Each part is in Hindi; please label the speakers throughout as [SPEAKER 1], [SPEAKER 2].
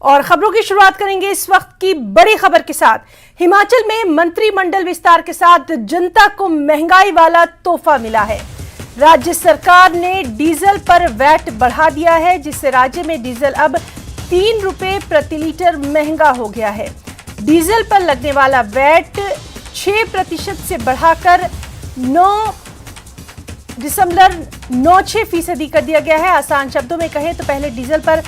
[SPEAKER 1] और खबरों की शुरुआत करेंगे इस वक्त की बड़ी खबर के साथ। हिमाचल में मंत्रिमंडल विस्तार के साथ जनता को महंगाई वाला तोहफा मिला है। राज्य सरकार ने डीजल पर वैट बढ़ा दिया है, जिससे राज्य में डीजल अब 3 रुपए प्रति लीटर महंगा हो गया है। डीजल पर लगने वाला वैट 6% से बढ़ाकर 9.96% कर दिया गया है। आसान शब्दों में कहें तो पहले डीजल पर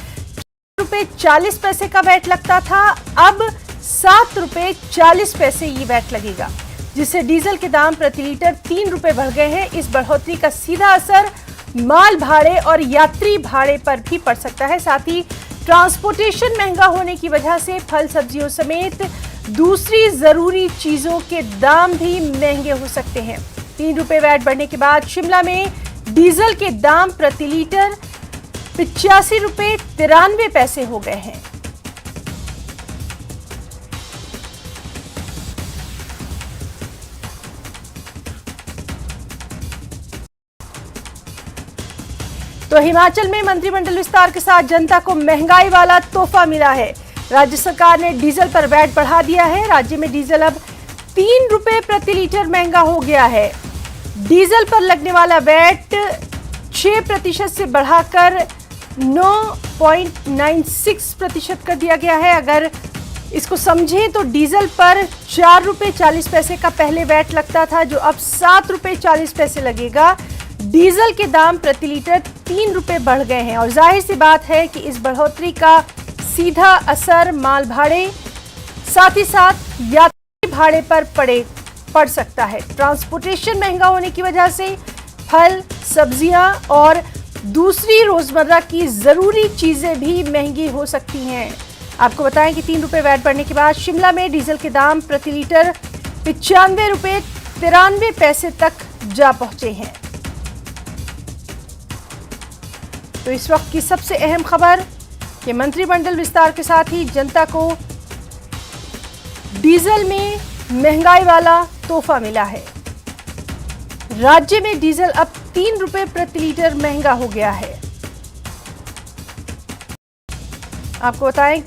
[SPEAKER 1] ₹4.40 का वैट लगता था, अब ₹7.40 ये वैट लगेगा, जिससे डीजल के दाम प्रति लीटर 3 रुपए बढ़ गए हैं। इस बढ़ोतरी का सीधा असर माल भाड़े और यात्री भाड़े पर भी पड़ सकता है। साथ ही ट्रांसपोर्टेशन महंगा होने की वजह से फल सब्जियों समेत दूसरी जरूरी चीजों के दाम भी महंगे हो सकते हैं। 3 रुपए वैट बढ़ने के बाद शिमला में डीजल के दाम प्रति लीटर ₹85.93 हो गए हैं। तो हिमाचल में मंत्रिमंडल विस्तार के साथ जनता को महंगाई वाला तोहफा मिला है। राज्य सरकार ने डीजल पर वैट बढ़ा दिया है। राज्य में डीजल अब 3 रुपए प्रति लीटर महंगा हो गया है। डीजल पर लगने वाला वैट 6% से बढ़ाकर 9.96% कर दिया गया है। अगर इसको समझें तो डीजल पर ₹4.40 का पहले वैट लगता था, जो अब ₹7.40 लगेगा। डीजल के दाम प्रति लीटर 3 रुपए बढ़ गए हैं और जाहिर सी बात है कि इस बढ़ोतरी का सीधा असर माल भाड़े साथ ही साथ यात्री भाड़े पर पड़ सकता है। ट्रांसपोर्टेशन महंगा होने की वजह से फल, सब्जियां और दूसरी रोजमर्रा की जरूरी चीजें भी महंगी हो सकती हैं। आपको बताएं कि 3 रुपए वैट बढ़ने के बाद शिमला में डीजल के दाम प्रति लीटर ₹95.93 तक जा पहुंचे हैं। तो इस वक्त की सबसे अहम खबर कि मंत्रिमंडल विस्तार के साथ ही जनता को डीजल में महंगाई वाला तोहफा मिला है। राज्य में डीजल अब 3 रुपए प्रति लीटर महंगा हो गया है। आपको बताएं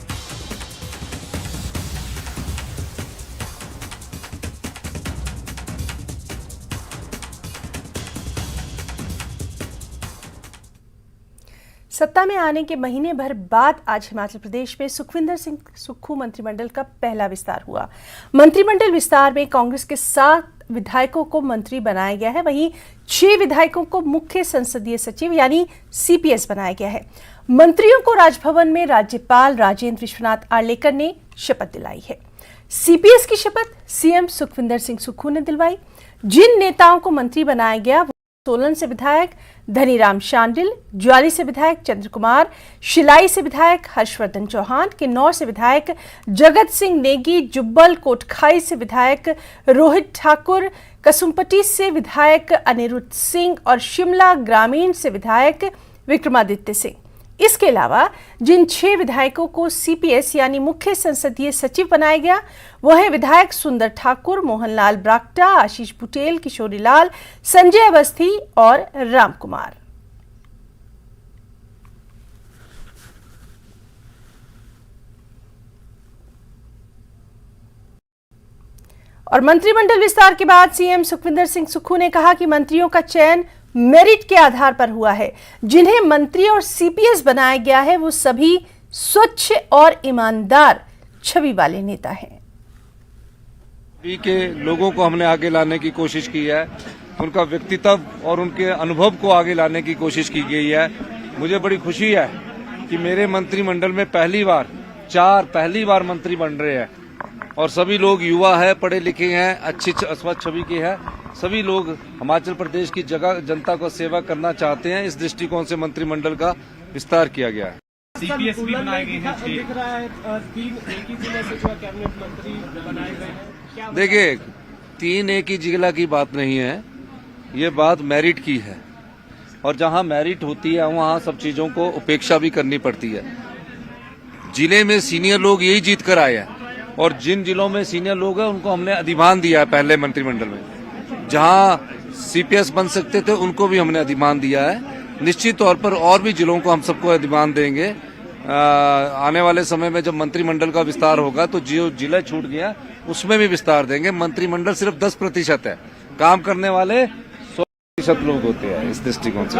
[SPEAKER 1] सत्ता में आने के महीने भर बाद आज हिमाचल प्रदेश में सुखविंदर सिंह सुक्खू मंत्रिमंडल का पहला विस्तार हुआ। मंत्रिमंडल विस्तार में कांग्रेस के 7 विधायकों को मंत्री बनाया गया है, वहीं 6 विधायकों को मुख्य संसदीय सचिव यानी सीपीएस बनाया गया है। मंत्रियों को राजभवन में राज्यपाल राजेंद्र विश्वनाथ आर्लेकर ने शपथ दिलाई है। सीपीएस की शपथ सीएम सुखविंदर सिंह सुक्खू ने दिलवाई। जिन नेताओं को मंत्री बनाया गया वो सोलन से विधायक धनीराम शांडिल, ज्वाली से विधायक चंद्र कुमार, शिलाई से विधायक हर्षवर्धन चौहान, किन्नौर से विधायक जगत सिंह नेगी, जुब्बल कोटखाई से विधायक रोहित ठाकुर, कसुम्पटी से विधायक अनिरुद्ध सिंह और शिमला ग्रामीण से विधायक विक्रमादित्य सिंह। इसके अलावा जिन 6 विधायकों को सीपीएस यानी मुख्य संसदीय सचिव बनाया गया वो है विधायक सुंदर ठाकुर, मोहनलाल ब्राक्टा, आशीष बुटेल, किशोरी लाल, संजय अवस्थी और राम कुमार। और मंत्रिमंडल विस्तार के बाद सीएम सुखविंदर सिंह सुक्खू ने कहा कि मंत्रियों का चयन मेरिट के आधार पर हुआ है। जिन्हें मंत्री और सीपीएस बनाया गया है वो सभी स्वच्छ और ईमानदार छवि वाले नेता हैं।
[SPEAKER 2] के लोगों को हमने आगे लाने की कोशिश की है, उनका व्यक्तित्व और उनके अनुभव को आगे लाने की कोशिश की गई है। मुझे बड़ी खुशी है कि मेरे मंत्रिमंडल में पहली बार मंत्री बन रहे हैं और सभी लोग युवा है, पढ़े लिखे हैं, अच्छी स्वच्छ छवि के हैं। सभी लोग हिमाचल प्रदेश की जनता को सेवा करना चाहते हैं। इस दृष्टिकोण से मंत्रिमंडल का विस्तार किया गया है।
[SPEAKER 3] सीपीएस भी बनाए गए हैं, दिख रहा है 3 एक ही जिले से जो कैबिनेट मंत्री बनाए गए हैं।
[SPEAKER 2] देखिए, 3 एक ही जिला की बात नहीं है, ये बात मेरिट की है और जहां मेरिट होती है वहां सब चीजों को उपेक्षा भी करनी पड़ती है। जिले में सीनियर लोग यही जीत कर आए हैं और जिन जिलों में सीनियर लोग हैं उनको हमने अधिमान दिया है। पहले मंत्रिमंडल में जहां सीपीएस बन सकते थे उनको भी हमने अधिमान दिया है। निश्चित तौर पर और भी जिलों को हम सबको अधिमान देंगे। आने वाले समय में जब मंत्रिमंडल का विस्तार होगा तो जो जिला छूट गया उसमें भी विस्तार देंगे। मंत्रिमंडल सिर्फ 10% है, काम करने वाले 100% लोग होते हैं इस दृष्टिकोण से।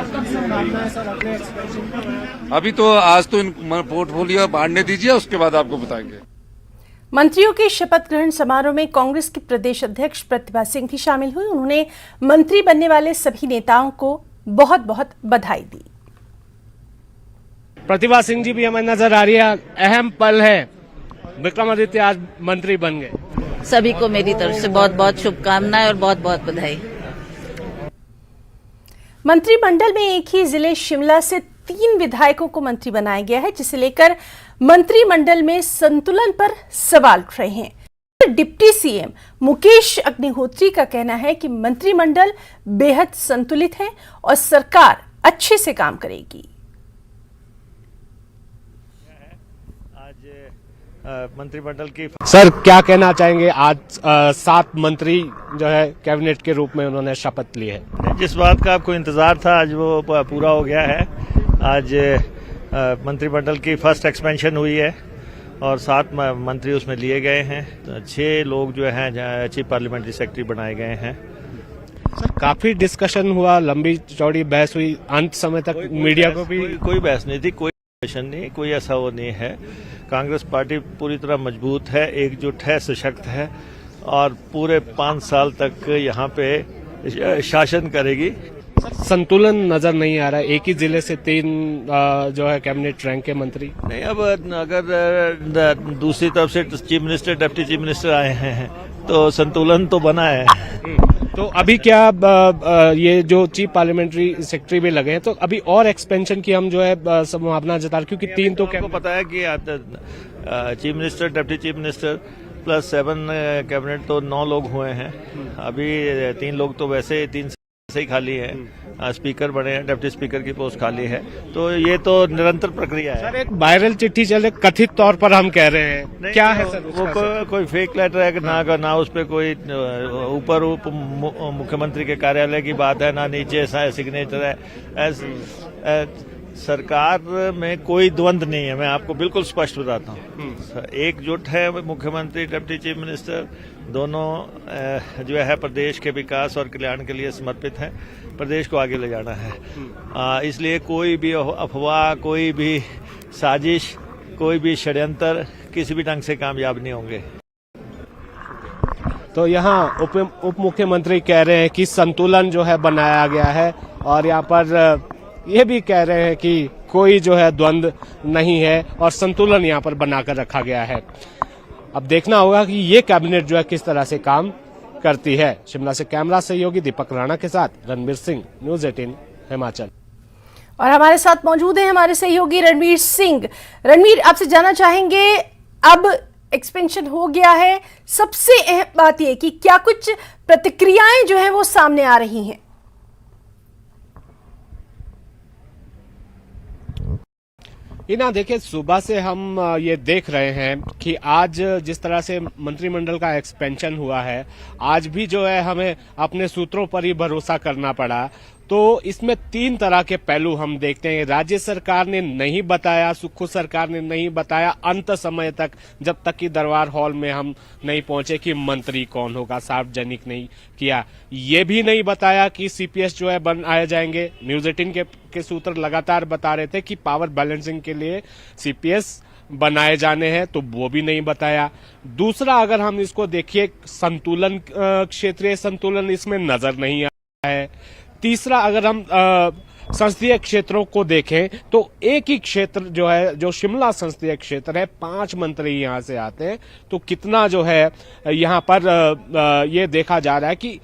[SPEAKER 2] अभी तो आज तो इन पोर्टफोलियो बांटने दीजिए, उसके बाद आपको बताएंगे।
[SPEAKER 1] मंत्रियों के शपथ ग्रहण समारोह में कांग्रेस की प्रदेश अध्यक्ष प्रतिभा सिंह भी शामिल हुई। उन्होंने मंत्री बनने वाले सभी नेताओं को बहुत बहुत बधाई दी।
[SPEAKER 3] प्रतिभा सिंह जी भी हमें नजर आ रही है। अहम पल है, विक्रमादित्य आज मंत्री बन गए।
[SPEAKER 4] सभी को मेरी तरफ से बहुत बहुत शुभकामनाएं और बहुत बहुत बधाई।
[SPEAKER 1] मंत्रिमंडल में एक ही जिले शिमला से 3 विधायकों को मंत्री बनाया गया है, जिसे लेकर मंत्रिमंडल में संतुलन पर सवाल उठ रहे हैं। डिप्टी सीएम मुकेश अग्निहोत्री का कहना है कि मंत्रिमंडल बेहद संतुलित है और सरकार अच्छे से काम करेगी।
[SPEAKER 5] मंत्रिमंडल की
[SPEAKER 3] सर क्या कहना चाहेंगे, आज 7 मंत्री जो है कैबिनेट के रूप में उन्होंने शपथ ली है।
[SPEAKER 5] जिस बात का आपको इंतजार था आज वो पूरा हो गया है। आज मंत्रिमंडल की फर्स्ट एक्सपेंशन हुई है और 7 मंत्री उसमें लिए गए हैं। 6 लोग जो हैं चीफ पार्लियामेंट्री सेक्रेटरी बनाए गए हैं।
[SPEAKER 3] सर काफी डिस्कशन हुआ, लंबी चौड़ी बहस हुई, अंत समय तक मीडिया को भी
[SPEAKER 5] कोई बहस नहीं थी, कोई डिस्कशन नहीं, कोई ऐसा वो नहीं है। कांग्रेस पार्टी पूरी तरह मजबूत है, एकजुट है, सशक्त है और पूरे 5 साल तक यहाँ पे शासन करेगी।
[SPEAKER 3] संतुलन नजर नहीं आ रहा है, एक ही जिले से 3 जो है कैबिनेट रैंक के मंत्री। नहीं,
[SPEAKER 5] अब अगर दूसरी तरफ से chief minister, deputy chief minister आए हैं तो संतुलन तो बना है।
[SPEAKER 3] तो अभी क्या ये जो चीफ पार्लियामेंट्री सेक्रेटरी भी लगे हैं, तो अभी और एक्सपेंशन की हम जो है संभावना जता रहे, क्योंकि 3 तो क्या
[SPEAKER 5] पता है कि chief minister, deputy chief minister plus 7 cabinet तो 9 लोग हुए हैं। अभी 3 लोग तो वैसे 3 से ही खाली है, स्पीकर बने हैं, डिप्टी स्पीकर की पोस्ट खाली है, तो ये तो निरंतर प्रक्रिया है।
[SPEAKER 3] सर एक वायरल चिट्ठी चले, कथित तौर पर हम कह रहे हैं, क्या है सर
[SPEAKER 5] वो कोई फेक लेटर है, ना उस पर कोई ऊपर मुख्यमंत्री के कार्यालय की बात है, ना नीचे सिग्नेचर है। सरकार में कोई द्वंद्व नहीं है, मैं आपको बिल्कुल स्पष्ट बताता हूँ। एकजुट है, मुख्यमंत्री, डिप्टी चीफ मिनिस्टर दोनों जो है प्रदेश के विकास और कल्याण के लिए समर्पित हैं। प्रदेश को आगे ले जाना है, इसलिए कोई भी अफवाह, कोई भी साजिश, कोई भी षड्यंत्र किसी भी ढंग से कामयाब नहीं होंगे।
[SPEAKER 3] तो यहाँ उप मुख्यमंत्री कह रहे हैं कि संतुलन जो है बनाया गया है और यहाँ पर ये भी कह रहे हैं कि कोई जो है द्वंद्व नहीं है और संतुलन यहाँ पर बनाकर रखा गया है। अब देखना होगा कि ये कैबिनेट जो है किस तरह से काम करती है। शिमला से कैमरा सहयोगी दीपक राणा के साथ रणवीर सिंह, न्यूज़ 18 हिमाचल।
[SPEAKER 1] और हमारे साथ मौजूद हैं हमारे सहयोगी रणवीर सिंह। रणवीर, आपसे जानना चाहेंगे, अब एक्सपेंशन हो गया है, सबसे अहम बात यह कि क्या कुछ प्रतिक्रियाएं जो है वो सामने आ रही हैं?
[SPEAKER 3] ना देखिए, सुबह से हम ये देख रहे हैं कि आज जिस तरह से मंत्रिमंडल का एक्सपेंशन हुआ है, आज भी जो है हमें अपने सूत्रों पर ही भरोसा करना पड़ा। तो इसमें 3 तरह के पहलू हम देखते हैं। राज्य सरकार ने नहीं बताया, सुक्खू सरकार ने नहीं बताया अंत समय तक, जब तक कि दरबार हॉल में हम नहीं पहुंचे कि मंत्री कौन होगा, सार्वजनिक नहीं किया। ये भी नहीं बताया कि सीपीएस जो है बनाए जाएंगे। न्यूज़ 18 के सूत्र लगातार बता रहे थे कि पावर बैलेंसिंग के लिए सीपीएस बनाए जाने हैं, तो वो भी नहीं बताया। दूसरा, अगर हम इसको देखिए, संतुलन, क्षेत्रीय संतुलन इसमें नजर नहीं आया है। तीसरा, अगर हम संसदीय क्षेत्रों को देखें तो एक ही क्षेत्र जो है, जो शिमला संसदीय क्षेत्र है, 5 मंत्री यहां से आते हैं, तो कितना जो है यहां पर ये देखा जा रहा है कि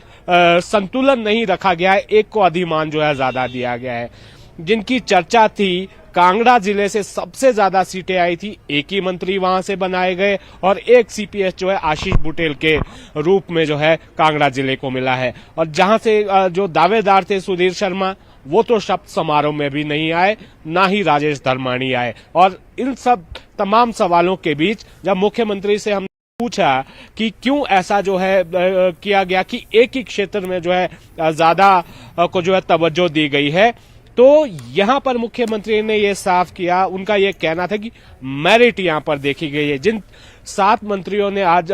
[SPEAKER 3] संतुलन नहीं रखा गया है। एक को अधिमान जो है ज्यादा दिया गया है। जिनकी चर्चा थी, कांगड़ा जिले से सबसे ज्यादा सीटें आई थी, एक ही मंत्री वहां से बनाए गए और एक सीपीएस जो है आशीष बुटेल के रूप में जो है कांगड़ा जिले को मिला है। और जहां से जो दावेदार थे सुधीर शर्मा, वो तो शपथ समारोह में भी नहीं आए, ना ही राजेश धर्माणी आए। और इन सब तमाम सवालों के बीच जब मुख्यमंत्री से हम पूछा कि क्यों ऐसा जो है किया गया कि एक ही क्षेत्र में जो है ज्यादा को जो है तवज्जो दी गई है, तो यहां पर मुख्यमंत्री ने ये साफ किया, उनका ये कहना था कि मेरिट यहां पर देखी गई है। जिन 7 मंत्रियों ने आज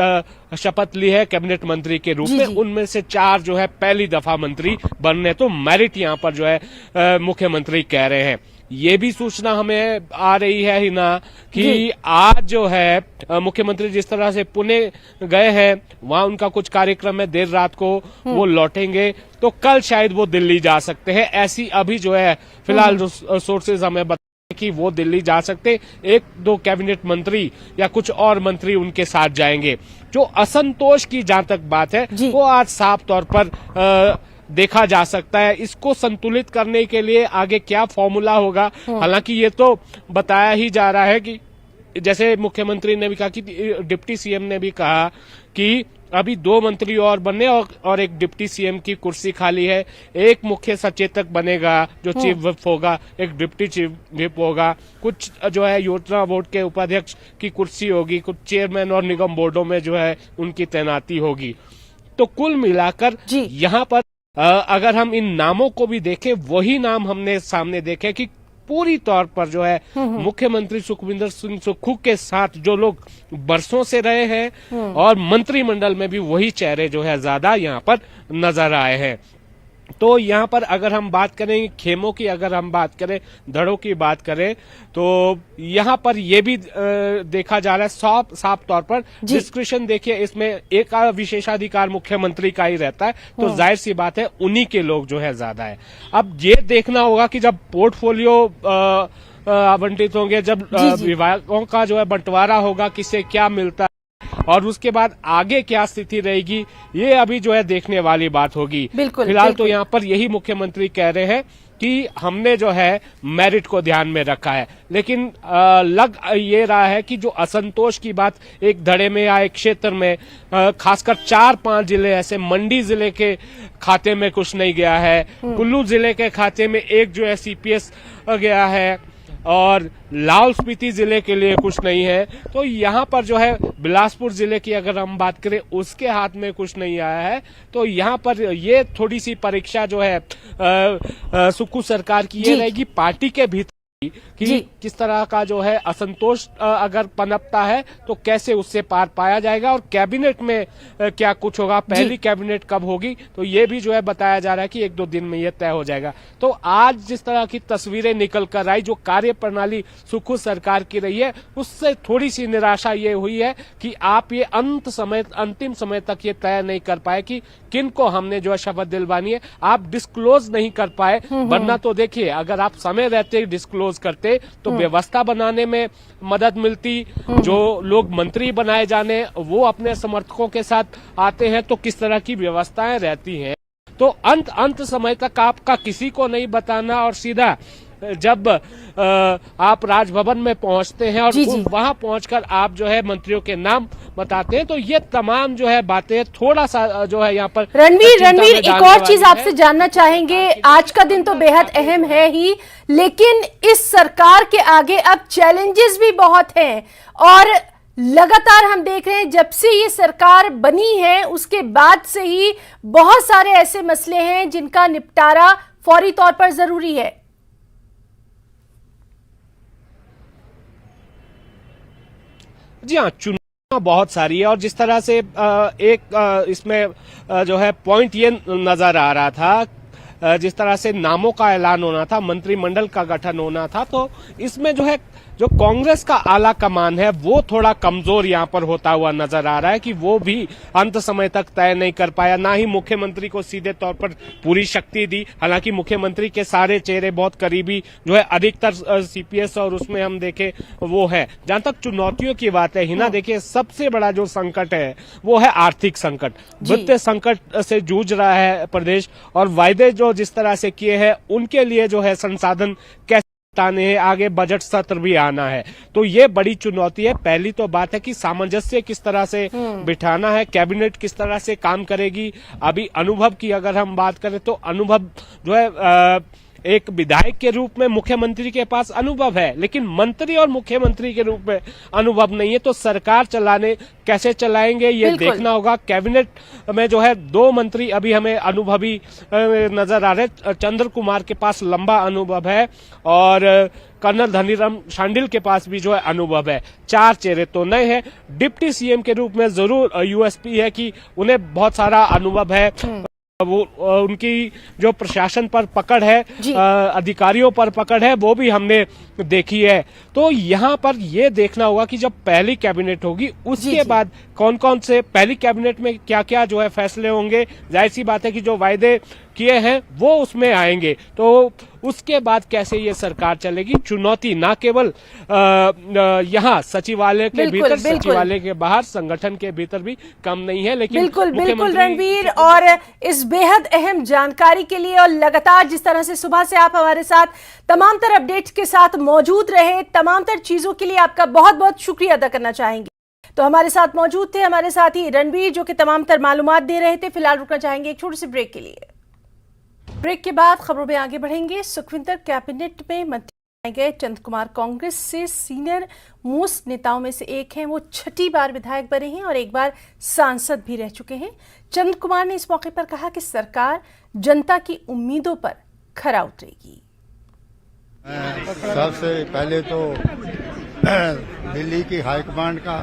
[SPEAKER 3] शपथ ली है कैबिनेट मंत्री के रूप में, उनमें से 4 जो है पहली दफा मंत्री बनने, तो मेरिट यहां पर जो है मुख्यमंत्री कह रहे हैं। ये भी सूचना हमें आ रही है हिना कि आज जो है मुख्यमंत्री जिस तरह से पुणे गए हैं, वहां उनका कुछ कार्यक्रम है, देर रात को वो लौटेंगे, तो कल शायद वो दिल्ली जा सकते हैं। ऐसी अभी जो है फिलहाल सोर्सेज हमें बताते कि वो दिल्ली जा सकते, 1-2 कैबिनेट मंत्री या कुछ और मंत्री उनके साथ जाएंगे। जो असंतोष की जहां तक बात है वो आज साफ तौर पर देखा जा सकता है। इसको संतुलित करने के लिए आगे क्या फॉर्मूला होगा, हालांकि ये तो बताया ही जा रहा है कि जैसे मुख्यमंत्री ने भी कहा कि डिप्टी सीएम ने भी कहा कि अभी 2 मंत्री और बनने और एक डिप्टी सीएम की कुर्सी खाली है, एक मुख्य सचेतक बनेगा जो चीफ व्हिप होगा, एक डिप्टी चीफ व्हिप होगा, कुछ जो है योजना बोर्ड के उपाध्यक्ष की कुर्सी होगी, कुछ चेयरमैन और निगम बोर्डों में जो है उनकी तैनाती होगी। तो कुल मिलाकर यहाँ पर अगर हम इन नामों को भी देखें, वही नाम हमने सामने देखे कि पूरी तौर पर जो है मुख्यमंत्री सुखविंदर सिंह सुक्खू के साथ जो लोग बरसों से रहे हैं और मंत्रिमंडल में भी वही चेहरे जो है ज्यादा यहाँ पर नजर आए हैं। तो यहाँ पर अगर हम बात करें खेमों की, अगर हम बात करें धड़ों की बात करें, तो यहाँ पर ये भी देखा जा रहा है साफ तौर पर डिस्क्रिप्शन देखिए, इसमें एक विशेषाधिकार मुख्यमंत्री का ही रहता है, तो जाहिर सी बात है उन्हीं के लोग जो है ज्यादा है। अब ये देखना होगा कि जब पोर्टफोलियो आवंटित होंगे, जब विभागों का जो है बंटवारा होगा, किसे क्या मिलता है और उसके बाद आगे क्या स्थिति रहेगी, ये अभी जो है देखने वाली बात होगी। फिलहाल तो यहाँ पर यही मुख्यमंत्री कह रहे हैं कि हमने जो है मेरिट को ध्यान में रखा है, लेकिन लग ये रहा है कि जो असंतोष की बात एक धड़े में या एक क्षेत्र में, खासकर 4-5 जिले ऐसे, मंडी जिले के खाते में कुछ नहीं गया है, कुल्लू जिले के खाते में एक जो है सीपीएस गया है और लाहौल स्पीति जिले के लिए कुछ नहीं है, तो यहाँ पर जो है बिलासपुर जिले की अगर हम बात करें उसके हाथ में कुछ नहीं आया है। तो यहाँ पर ये थोड़ी सी परीक्षा जो है सुक्खू सरकार की ये रहेगी पार्टी के भीतर कि किस तरह का जो है असंतोष अगर पनपता है तो कैसे उससे पार पाया जाएगा, और कैबिनेट में क्या कुछ होगा, पहली कैबिनेट कब होगी, तो ये भी जो है बताया जा रहा है कि 1-2 दिन में ये तय हो जाएगा। तो आज जिस तरह की तस्वीरें निकल कर आई, जो कार्य प्रणाली सुक्खू सरकार की रही है, उससे थोड़ी सी निराशा ये हुई है कि आप ये अंतिम समय तक ये तय नहीं कर पाए कि किन को हमने जो है शपथ दिलवानी है, आप डिस्क्लोज नहीं कर पाए। वरना तो देखिए अगर आप समय रहते डिस्क्लोज करते तो व्यवस्था बनाने में मदद मिलती, जो लोग मंत्री बनाए जाने वो अपने समर्थकों के साथ आते हैं तो किस तरह की व्यवस्थाएं रहती हैं। तो अंत समय तक आपका किसी को नहीं बताना और सीधा जब आप राजभवन में पहुंचते हैं और वहां पहुंचकर आप जो है मंत्रियों के नाम बताते हैं, तो ये तमाम जो है बातें थोड़ा सा जो है यहाँ पर
[SPEAKER 1] रणवीर एक और चीज आपसे जानना चाहेंगे। आज का दिन तो बेहद अहम है ही, लेकिन इस सरकार के आगे अब चैलेंजेस भी बहुत हैं और लगातार हम देख रहे हैं जब से ये सरकार बनी है उसके बाद से ही बहुत सारे ऐसे मसले हैं जिनका निपटारा फौरी तौर पर जरूरी है।
[SPEAKER 3] जी हाँ, चुनौतियां बहुत सारी है और जिस तरह से इसमें जो है पॉइंट ये नजर आ रहा था, जिस तरह से नामों का ऐलान होना था, मंत्रिमंडल का गठन होना था, तो इसमें जो है जो कांग्रेस का आला कमान है वो थोड़ा कमजोर यहाँ पर होता हुआ नजर आ रहा है कि वो भी अंत समय तक तय नहीं कर पाया, ना ही मुख्यमंत्री को सीधे तौर पर पूरी शक्ति दी। हालांकि मुख्यमंत्री के सारे चेहरे बहुत करीबी जो है अधिकतर सीपीएस और उसमें हम देखे वो है। जहां तक चुनौतियों की बात है हिना, देखिए सबसे बड़ा जो संकट है वो है आर्थिक संकट, वित्तीय संकट से जूझ रहा है प्रदेश और वायदे जो जिस तरह से किए हैं उनके लिए जो है संसाधन कैसे ताने हैं, आगे बजट सत्र भी आना है, तो ये बड़ी चुनौती है। पहली तो बात है कि सामंजस्य किस तरह से बिठाना है, कैबिनेट किस तरह से काम करेगी। अभी अनुभव की अगर हम बात करें तो अनुभव जो है एक विधायक के रूप में मुख्यमंत्री के पास अनुभव है, लेकिन मंत्री और मुख्यमंत्री के रूप में अनुभव नहीं है। तो सरकार चलाने कैसे चलाएंगे ये देखना होगा। कैबिनेट में जो है 2 मंत्री अभी हमें अनुभवी नजर आ रहे। चंद्र कुमार के पास लंबा अनुभव है और कर्नल धनीराम शांडिल के पास भी जो है अनुभव है। 4 चेहरे तो नए हैं। डिप्टी सीएम के रूप में जरूर यूएसपी है कि उन्हें बहुत सारा अनुभव है। वो उनकी जो प्रशासन पर पकड़ है, अधिकारियों पर पकड़ है, वो भी हमने देखी है। तो यहाँ पर ये देखना होगा कि जब पहली कैबिनेट होगी उसके बाद कौन कौन से पहली कैबिनेट में क्या क्या जो है फैसले होंगे। जाहिर सी बात है कि जो वायदे किए हैं वो उसमें आएंगे, तो उसके बाद कैसे ये सरकार चलेगी। चुनौती ना केवल यहाँ सचिवालय के भीतर, सचिवालय के बाहर, संगठन के भीतर भी कम नहीं है। लेकिन
[SPEAKER 1] बिल्कुल रणवीर, और इस बेहद अहम जानकारी के लिए और लगातार जिस तरह से सुबह से आप हमारे साथ तमाम तर अपडेट्स के साथ मौजूद रहे, तमाम तर चीजों के लिए आपका बहुत बहुत शुक्रिया अदा करना चाहेंगे। तो हमारे साथ मौजूद थे हमारे साथी रणवीर, जो कि तमाम तर मालूमात दे रहे थे। फिलहाल रुकना चाहेंगे एक छोटे से ब्रेक के लिए। ब्रेक के बाद खबरों में आगे बढ़ेंगे। सुखविंदर कैबिनेट में मंत्री बनाए गए चंद्र कुमार कांग्रेस से सीनियर मोस्ट नेताओं में से एक हैं। वो 6ठी बार विधायक बने हैं और एक बार सांसद भी रह चुके हैं। चंद्र कुमार ने इस मौके पर कहा कि सरकार जनता की उम्मीदों पर खरा उतरेगी।
[SPEAKER 6] सबसे पहले तो दिल्ली की हाईकमांड का,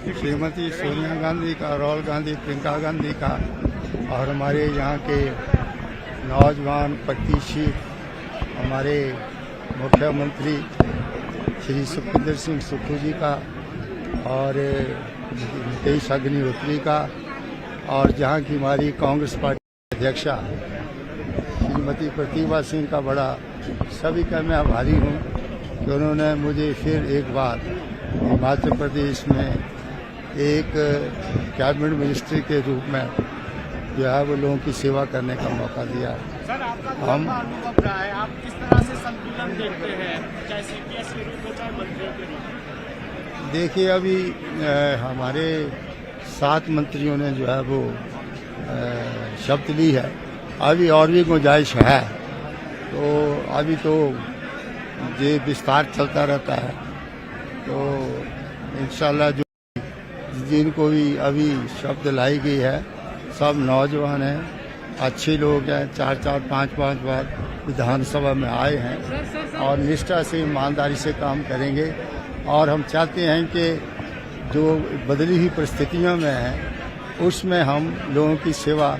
[SPEAKER 6] श्रीमती सोनिया गांधी का, राहुल गांधी, प्रियंका गांधी का, और हमारे यहाँ के नौजवान प्रत्याशी हमारे मुख्यमंत्री श्री सुखविंदर सिंह सुक्खू जी का, और नीतीश अग्निहोत्री का, और जहाँ की हमारी कांग्रेस पार्टी अध्यक्षा श्रीमती प्रतिभा सिंह का बड़ा सभी का मैं आभारी हूँ कि उन्होंने मुझे फिर एक बार हिमाचल प्रदेश में एक कैबिनेट मिनिस्ट्री के रूप में जो है वो लोगों की सेवा करने का मौका दिया।
[SPEAKER 3] सर, आपका हम अनुभव रहा है, आप किस तरह से संतुलन देखते हैं, चाहे सीपीएस के रूप में चाहे मंत्रियों के रूप में?
[SPEAKER 6] देखिए, अभी हमारे 7 मंत्रियों ने जो है वो शपथ ली है। अभी और भी गुंजाइश है, तो अभी तो ये विस्तार चलता रहता है। तो इंशाल्लाह जो जिनको भी अभी शब्द लाई गई है सब नौजवान हैं, अच्छे लोग हैं, 4-4, 5-5 बार विधानसभा में आए हैं और निष्ठा से, ईमानदारी से काम करेंगे। और हम चाहते हैं कि जो बदली हुई परिस्थितियों में है उसमें हम लोगों की सेवा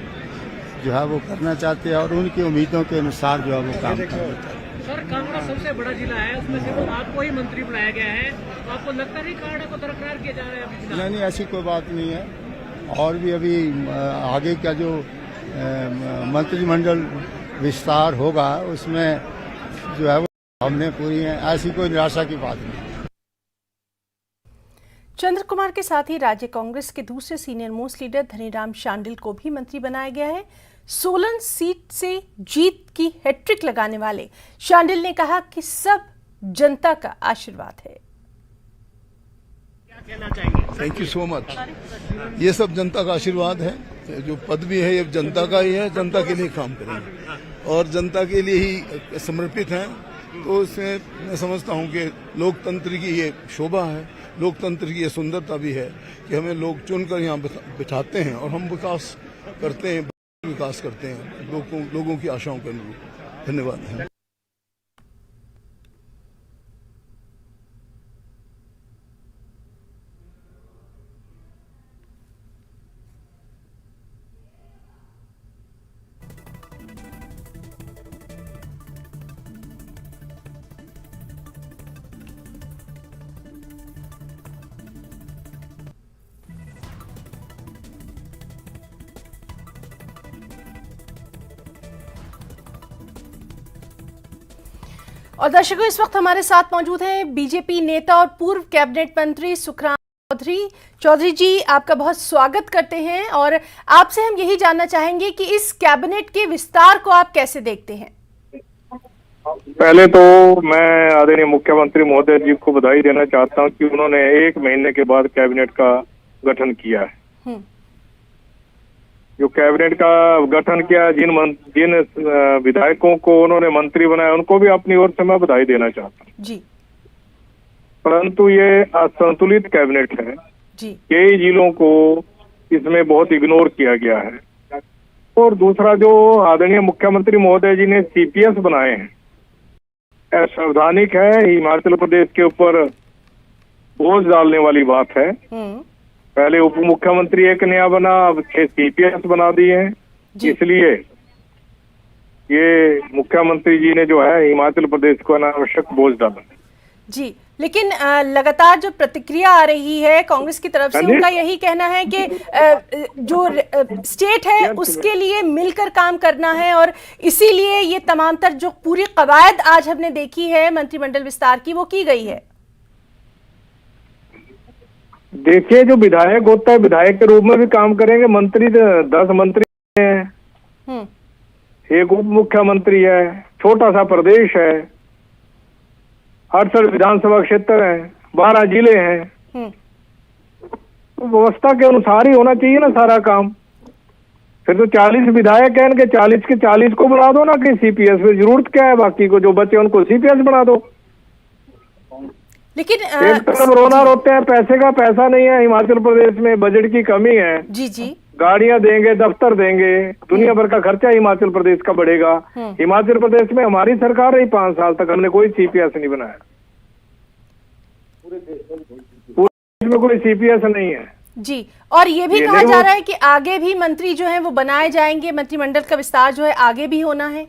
[SPEAKER 6] जो है वो करना चाहते हैं और उनकी उम्मीदों के अनुसार जो है वो काम करना चाहते हैं।
[SPEAKER 7] सर, कांगड़ा सबसे बड़ा जिला है, उसमें से तो आपको ही मंत्री बनाया गया है, तो आपको लगता नहीं कार्ड को दरकिनार किया जा रहा है?
[SPEAKER 6] नहीं, ऐसी कोई बात नहीं है। और भी अभी आगे का जो मंत्रिमंडल विस्तार होगा उसमें जो है वो हमने पूरी है, ऐसी कोई निराशा की बात नहीं।
[SPEAKER 1] चंद्र कुमार के साथ ही राज्य कांग्रेस के दूसरे senior most leader Dhaniram Shandil को भी मंत्री बनाया गया है। सोलन सीट से जीत की हैट्रिक लगाने वाले शांडिल ने कहा कि सब जनता का आशीर्वाद है।
[SPEAKER 3] क्या कहना चाहेंगे?
[SPEAKER 8] Thank you so much. ये सब जनता का आशीर्वाद है। जो पद भी है ये जनता का ही है, जनता के लिए काम करेंगे और जनता के लिए ही समर्पित हैं। तो इसमें मैं समझता हूँ कि लोकतंत्र की ये शोभा है, लोकतंत्र की ये सुंदरता भी है कि हमें लोग चुनकर यहाँ बिठाते हैं और हम विकास करते हैं, विकास करते हैं लोगों की आशाओं के अनुरूप। धन्यवाद।
[SPEAKER 1] और दर्शकों, इस वक्त हमारे साथ मौजूद हैं बीजेपी नेता और पूर्व कैबिनेट मंत्री सुखराम चौधरी जी, आपका बहुत स्वागत करते हैं और आपसे हम यही जानना चाहेंगे कि इस कैबिनेट के विस्तार को आप कैसे देखते हैं।
[SPEAKER 9] पहले तो मैं आदरणीय मुख्यमंत्री महोदय जी को बधाई देना चाहता हूं कि उन्होंने 1 महीने के बाद कैबिनेट का गठन किया है। जो कैबिनेट का गठन किया, जिन विधायकों को उन्होंने मंत्री बनाया, उनको भी अपनी ओर से मैं बधाई देना चाहता हूँ
[SPEAKER 1] जी
[SPEAKER 9] परंतु ये असंतुलित कैबिनेट है।
[SPEAKER 1] जी
[SPEAKER 9] कई जिलों को इसमें बहुत इग्नोर किया गया है। और दूसरा, जो आदरणीय मुख्यमंत्री महोदय जी ने सीपीएस बनाए हैं, असंवैधानिक है, हिमाचल प्रदेश के ऊपर बोझ डालने वाली बात है। पहले उप मुख्यमंत्री एक नया बना, अब 6 सीपीएस बना दिए हैं। इसलिए ये मुख्यमंत्री जी ने जो है हिमाचल प्रदेश को अनावश्यक बोझ डाला
[SPEAKER 1] जी। लेकिन लगातार जो प्रतिक्रिया आ रही है कांग्रेस की तरफ से, उनका यही कहना है कि जो स्टेट है उसके लिए मिलकर काम करना है और इसीलिए ये तमामतर जो पूरी कवायद आज हमने देखी है मंत्रिमंडल विस्तार की, वो की गई है।
[SPEAKER 9] देखिए, जो विधायक होता है विधायक के रूप में भी काम करेंगे। मंत्री 10 मंत्री हैं, एक उप मुख्यमंत्री है, छोटा सा प्रदेश है, 68 विधानसभा क्षेत्र है, 12 जिले हैं, तो व्यवस्था के अनुसार ही होना चाहिए ना सारा काम। फिर तो 40 विधायक हैं, इनके 40 के 40 को बना दो ना कि सीपीएस में, जरूरत क्या है बाकी को जो बचे उनको सीपीएस बना दो।
[SPEAKER 1] लेकिन
[SPEAKER 9] एक तरफ रोना रोते हैं, पैसे का पैसा नहीं है हिमाचल प्रदेश में, बजट की कमी है।
[SPEAKER 1] जी जी,
[SPEAKER 9] गाड़ियां देंगे, दफ्तर देंगे, दुनिया भर का खर्चा हिमाचल प्रदेश का बढ़ेगा। हिमाचल प्रदेश में हमारी सरकार रही 5 साल तक, हमने कोई सीपीएस नहीं बनाया। पूरे देश में कोई सीपीएस नहीं है
[SPEAKER 1] जी। और ये भी कहा जा रहा है कि आगे भी मंत्री जो हैं वो बनाए जाएंगे, मंत्रिमंडल का विस्तार जो है आगे भी होना है।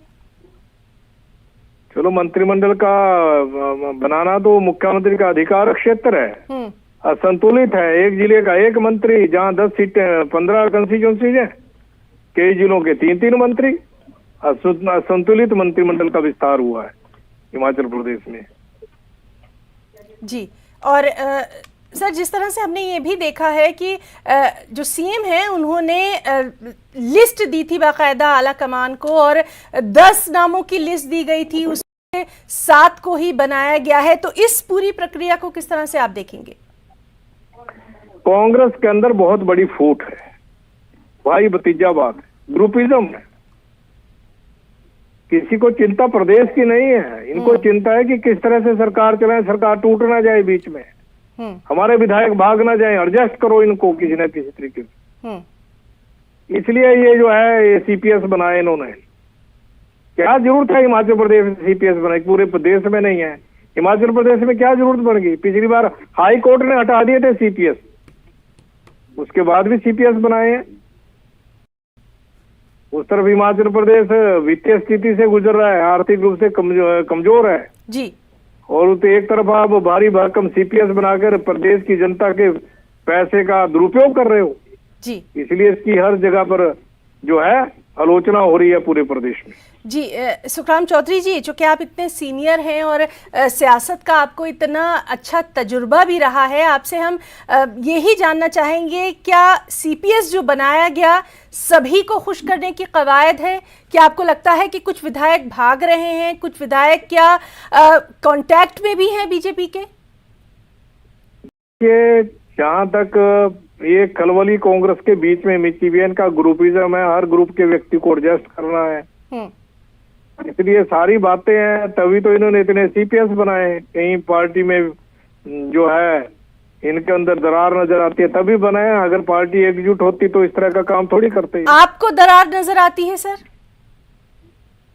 [SPEAKER 9] चलो, मंत्रिमंडल का बनाना तो मुख्यमंत्री का अधिकार क्षेत्र है, असंतुलित है। एक जिले का एक मंत्री, जहाँ 10 सीटें 15 कंस्टिट्यूंसीज है, कई जिलों के 3-3 मंत्री। असंतुलित मंत्रिमंडल का विस्तार हुआ है हिमाचल प्रदेश में
[SPEAKER 1] जी। और सर, जिस तरह से हमने ये भी देखा है कि जो सीएम हैं उन्होंने लिस्ट दी थी बाकायदा आला कमान को, और 10 नामों की लिस्ट दी गई थी, उसमें 7 को ही बनाया गया है। तो इस पूरी प्रक्रिया को किस तरह से आप देखेंगे?
[SPEAKER 9] कांग्रेस के अंदर बहुत बड़ी फूट है, भाई भतीजावाद, ग्रुपिज्म है। किसी को चिंता प्रदेश की नहीं है, इनको चिंता है कि किस तरह से सरकार चलाए, सरकार टूट ना जाए बीच में, हमारे विधायक भाग ना जाए, एडजस्ट करो इनको किसी न किसी तरीके से। इसलिए ये जो है ये सीपीएस बनाए इन्होंने। क्या जरूरत है हिमाचल प्रदेश में सीपीएस बनाए? पूरे प्रदेश में नहीं है, हिमाचल प्रदेश में क्या जरूरत बन गई? पिछली बार हाई कोर्ट ने हटा दिए थे सीपीएस, उसके बाद भी सीपीएस बनाए हैं। उस तरफ हिमाचल प्रदेश वित्तीय स्थिति से गुजर रहा है, आर्थिक रूप से कमजोर है
[SPEAKER 1] जी, और
[SPEAKER 9] तो एक तरफ आप भारी भरकम सीपीएस बनाकर प्रदेश की जनता के पैसे का दुरुपयोग कर रहे हो
[SPEAKER 1] जी।
[SPEAKER 9] इसलिए इसकी हर जगह पर जो है आलोचना हो रही है पूरे प्रदेश में
[SPEAKER 1] जी। सुखराम चौधरी जी, जो कि आप इतने सीनियर हैं और सियासत का आपको इतना अच्छा तजुर्बा भी रहा है, आपसे हम यही जानना चाहेंगे, क्या सीपीएस जो बनाया गया सभी को खुश करने की कवायद है? क्या आपको लगता है कि कुछ विधायक भाग रहे हैं, कुछ विधायक क्या कांटेक्ट में भी हैं बीजेपी के?
[SPEAKER 9] ये जहाँ तक ये खलबली कांग्रेस के बीच में मिचीवियन का ग्रुपिज्म है, हर ग्रुप के व्यक्ति को एडजस्ट करना है, इसलिए सारी बातें हैं, तभी तो इन्होंने इतने सीपीएस बनाए। कहीं पार्टी में जो है इनके अंदर दरार नजर आती है तभी बनाए, अगर पार्टी एकजुट होती तो इस तरह का काम थोड़ी करते।
[SPEAKER 1] आपको दरार नजर आती है सर?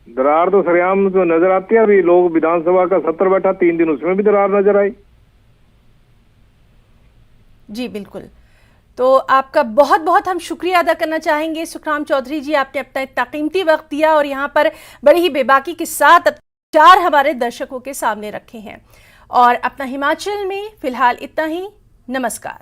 [SPEAKER 9] दरार तो सरेआम तो नजर आती है। अभी लोग विधानसभा का सत्र बैठा 3 दिन, उसमें भी दरार नजर आई।
[SPEAKER 1] जी बिल्कुल। तो आपका बहुत बहुत हम शुक्रिया अदा करना चाहेंगे सुखराम चौधरी जी, आपने अपना इतना कीमती वक्त दिया और यहाँ पर बड़ी ही बेबाकी के साथ 4 हमारे दर्शकों के सामने रखे हैं। और अपना हिमाचल में फिलहाल इतना ही। नमस्कार।